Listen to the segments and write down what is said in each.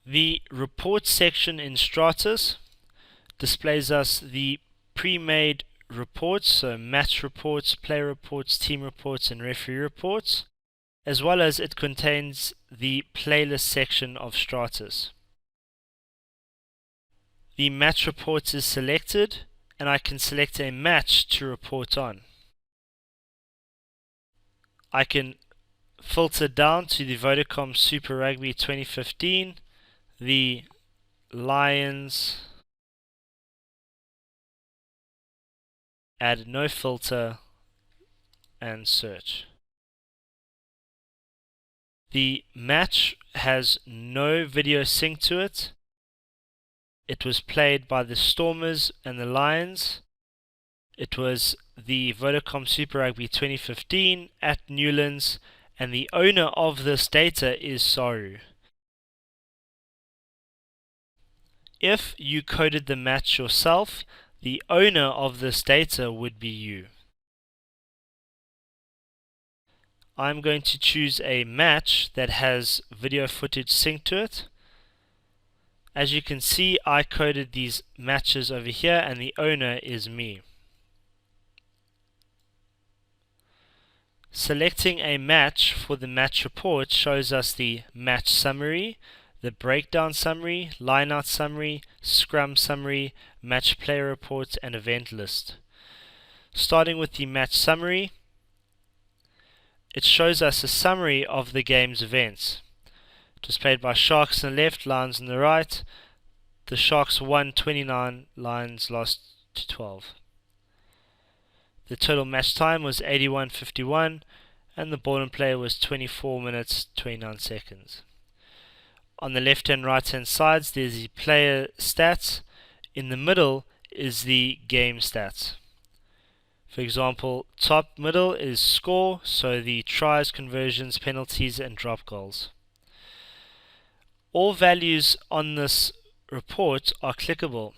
The report section in Stratus displays us the pre-made reports, so match reports, player reports, team reports, and referee reports, as well as it contains the playlist section of Stratus. The match reports is selected, and I can select a match to report on. I can filter down to the Vodacom Super Rugby 2015, the Lions, add no filter, and search. The match has no video sync to it. It was played by the Stormers and the Lions. It was the Vodacom Super Rugby 2015 at Newlands, and the owner of this data is Saru. If you coded the match yourself, the owner of this data would be you. I'm going to choose a match that has video footage synced to it. As you can see, I coded these matches over here, and the owner is me. Selecting a match for the match report shows us the match summary, the breakdown summary, lineout summary, scrum summary, match player report, and event list. Starting with the match summary, it shows us a summary of the game's events. It was played by Sharks on the left, Lions on the right. The Sharks won 29, Lions lost to 12. The total match time was 81:51, and the ball in play was 24 minutes 29 seconds. On the left and right hand sides there's the player stats. In the middle is the game stats. For example, top middle is score, so the tries, conversions, penalties, and drop goals. All values on this report are clickable.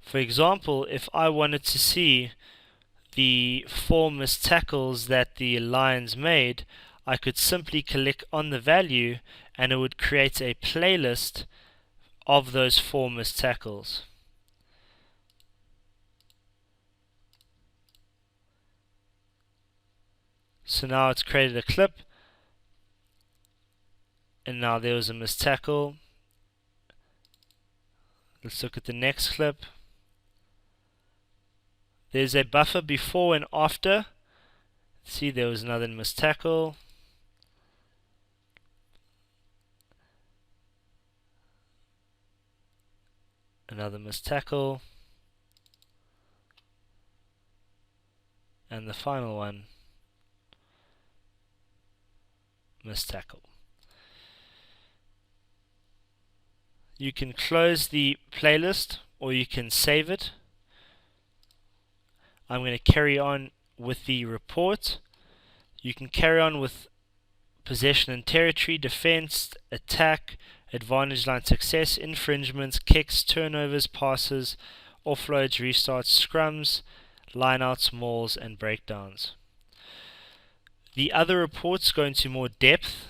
For example, if I wanted to see the 4 missed tackles that the Lions made, I could simply click on the value and it would create a playlist of those 4 missed tackles. So now it's created a clip, and now there was a missed tackle. Let's look at the next clip. There's a buffer before and after. See, there was another missed tackle. Another missed tackle. And the final one, missed tackle. You can close the playlist or you can save it. I'm going to carry on with the report. You can carry on with possession and territory, defense, attack, advantage line success, infringements, kicks, turnovers, passes, offloads, restarts, scrums, lineouts, mauls, and breakdowns. The other reports go into more depth.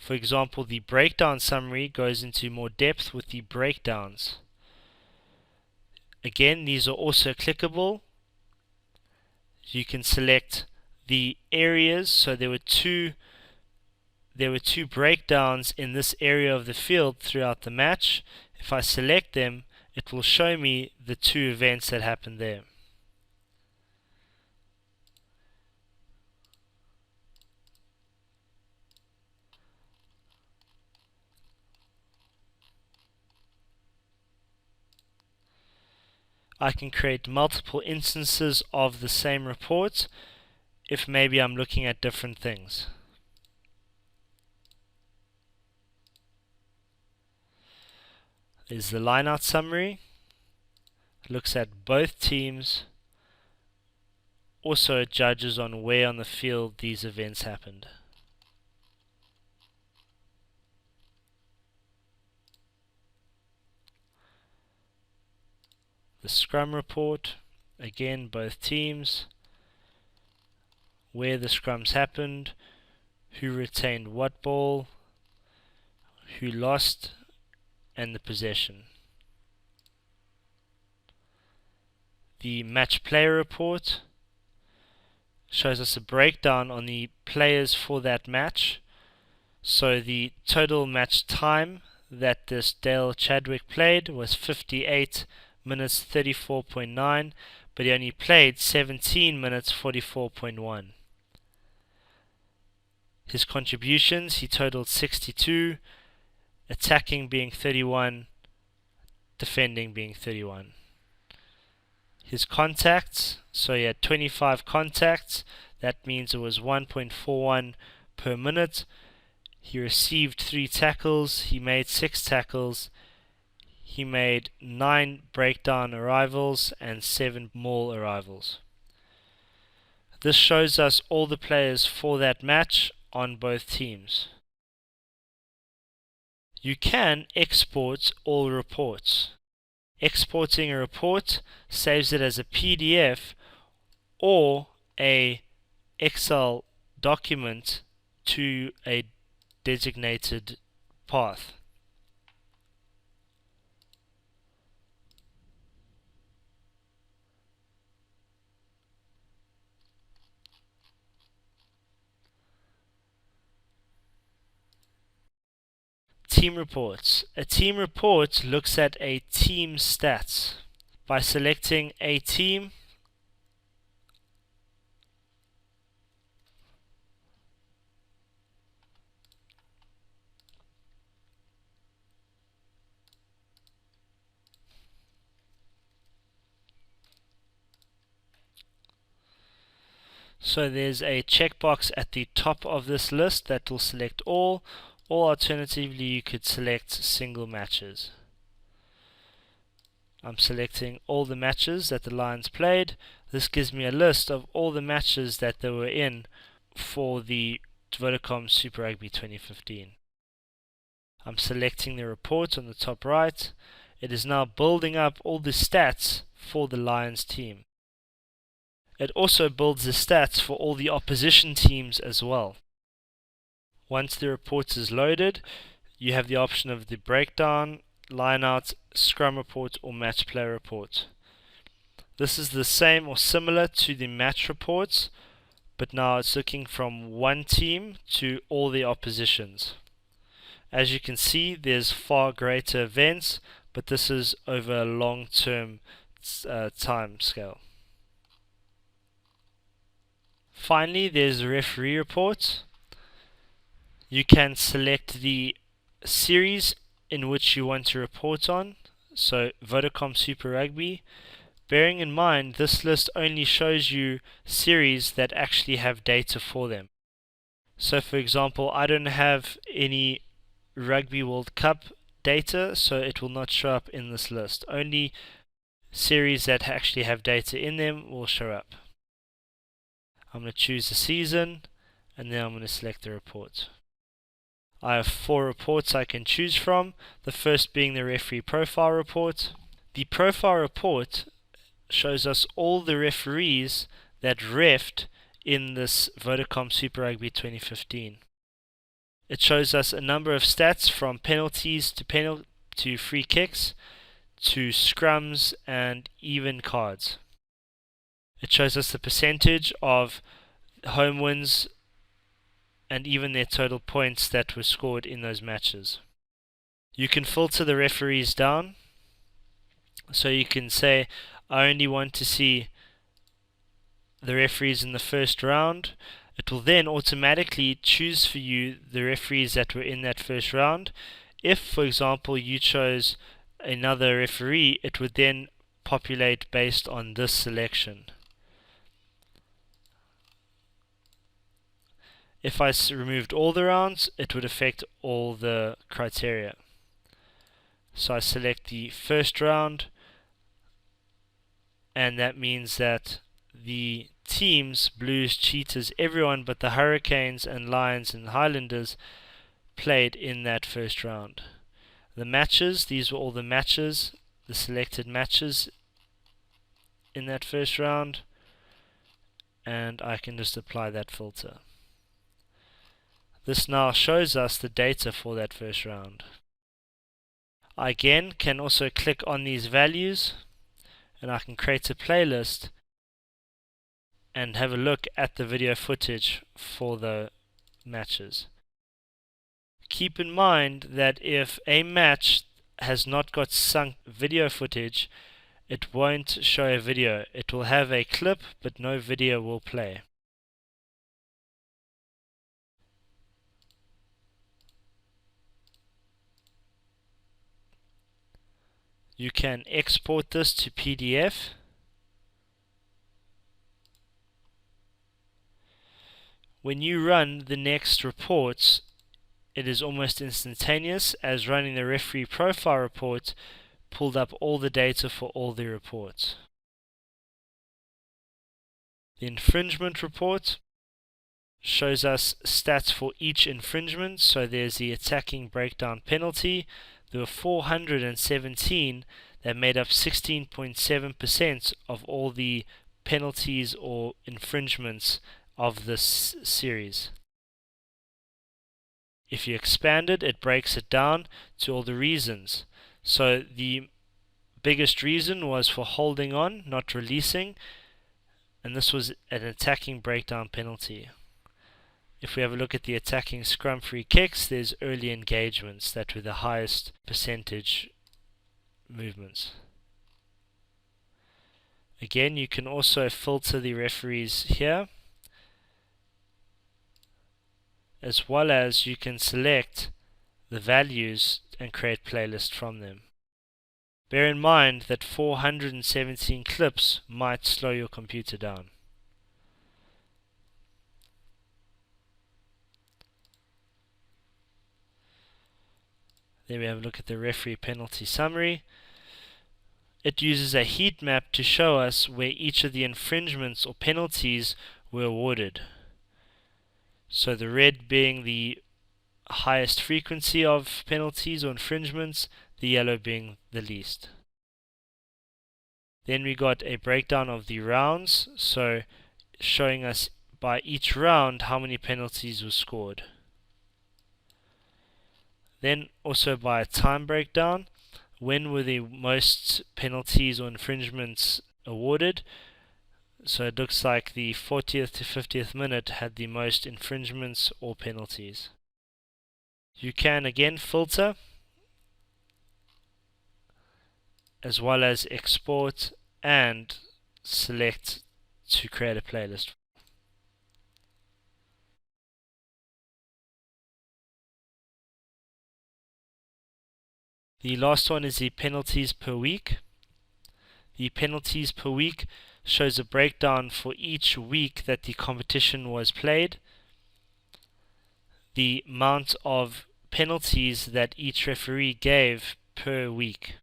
For example, the breakdown summary goes into more depth with the breakdowns. Again, these are also clickable. You can select the areas. So there were two breakdowns in this area of the field throughout the match. If I select them, it will show me the 2 events that happened there. I can create multiple instances of the same report if maybe I'm looking at different things. There's the lineout summary. It looks at both teams. Also, it judges on where on the field these events happened. The scrum report, again both teams, where the scrums happened, who retained what ball, who lost, and the possession. The match player report shows us a breakdown on the players for that match. So the total match time that this Dale Chadwick played was 58 minutes 34.9, but he only played 17 minutes 44.1. His contributions, he totaled 62, attacking being 31, defending being 31. His contacts, so he had 25 contacts, that means it was 1.41 per minute. He received 3 tackles, he made 6 tackles, he made 9 breakdown arrivals and 7 maul arrivals. This shows us all the players for that match on both teams. You can export all reports. Exporting a report saves it as a PDF or a Excel document to a designated path. Team reports. A team report looks at a team's stats. By selecting a team, so there's a checkbox at the top of this list that will select all, or alternatively you could select single matches. I'm selecting all the matches that the Lions played. This gives me a list of all the matches that they were in for the Vodacom Super Rugby 2015. I'm selecting the report on the top right. It is now building up all the stats for the Lions team. It also builds the stats for all the opposition teams as well. Once the report is loaded, you have the option of the breakdown, lineout, scrum report or match play report. This is the same or similar to the match reports, but now it's looking from one team to all the oppositions. As you can see, there's far greater events, but this is over a long-term time scale. Finally, there's the referee report. You can select the series in which you want to report on, so Vodacom Super Rugby. Bearing in mind, this list only shows you series that actually have data for them. So for example, I don't have any Rugby World Cup data, so it will not show up in this list. Only series that actually have data in them will show up. I'm going to choose the season, and then I'm going to select the report. I have 4 reports I can choose from, the first being the referee profile report. The profile report shows us all the referees that refed in this Vodacom Super Rugby 2015. It shows us a number of stats from penalties to free kicks to scrums and even cards. It shows us the percentage of home wins and even their total points that were scored in those matches. You can filter the referees down, so you can say I only want to see the referees in the first round. It will then automatically choose for you the referees that were in that first round. If, for example, you chose another referee, it would then populate based on this selection. If I removed all the rounds, it would affect all the criteria. So I select the first round, and that means that the teams, Blues, Cheetahs, everyone but the Hurricanes and Lions and Highlanders played in that first round. The matches, these were all the matches, the selected matches in that first round, and I can just apply that filter. This now shows us the data for that first round. I again can also click on these values and I can create a playlist and have a look at the video footage for the matches. Keep in mind that if a match has not got sunk video footage, it won't show a video. It will have a clip, but no video will play. You can export this to PDF. When you run the next reports, it is almost instantaneous, as running the referee profile report pulled up all the data for all the reports. The infringement report shows us stats for each infringement. So there's the attacking breakdown penalty. There were 417 that made up 16.7% of all the penalties or infringements of this series. If you expand it, it breaks it down to all the reasons. So the biggest reason was for holding on, not releasing, and this was an attacking breakdown penalty. If we have a look at the attacking scrum free kicks, there's early engagements that were the highest percentage movements. Again, you can also filter the referees here, as well as you can select the values and create playlists from them. Bear in mind that 417 clips might slow your computer down. Then we have a look at the referee penalty summary. It uses a heat map to show us where each of the infringements or penalties were awarded. So the red being the highest frequency of penalties or infringements, the yellow being the least. Then we got a breakdown of the rounds, so showing us by each round how many penalties were scored. Then also by a time breakdown, when were the most penalties or infringements awarded. So it looks like the 40th to 50th minute had the most infringements or penalties. You can again filter, as well as export and select to create a playlist. The last one is the penalties per week. The penalties per week shows a breakdown for each week that the competition was played, the amount of penalties that each referee gave per week.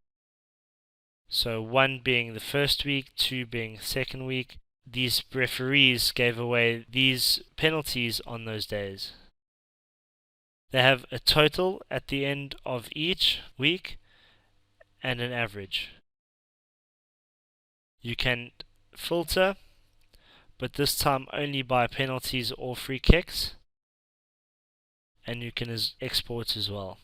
So 1 being the first week, 2 being the second week. These referees gave away these penalties on those days. They have a total at the end of each week and an average. You can filter, but this time only by penalties or free kicks, and you can export as well.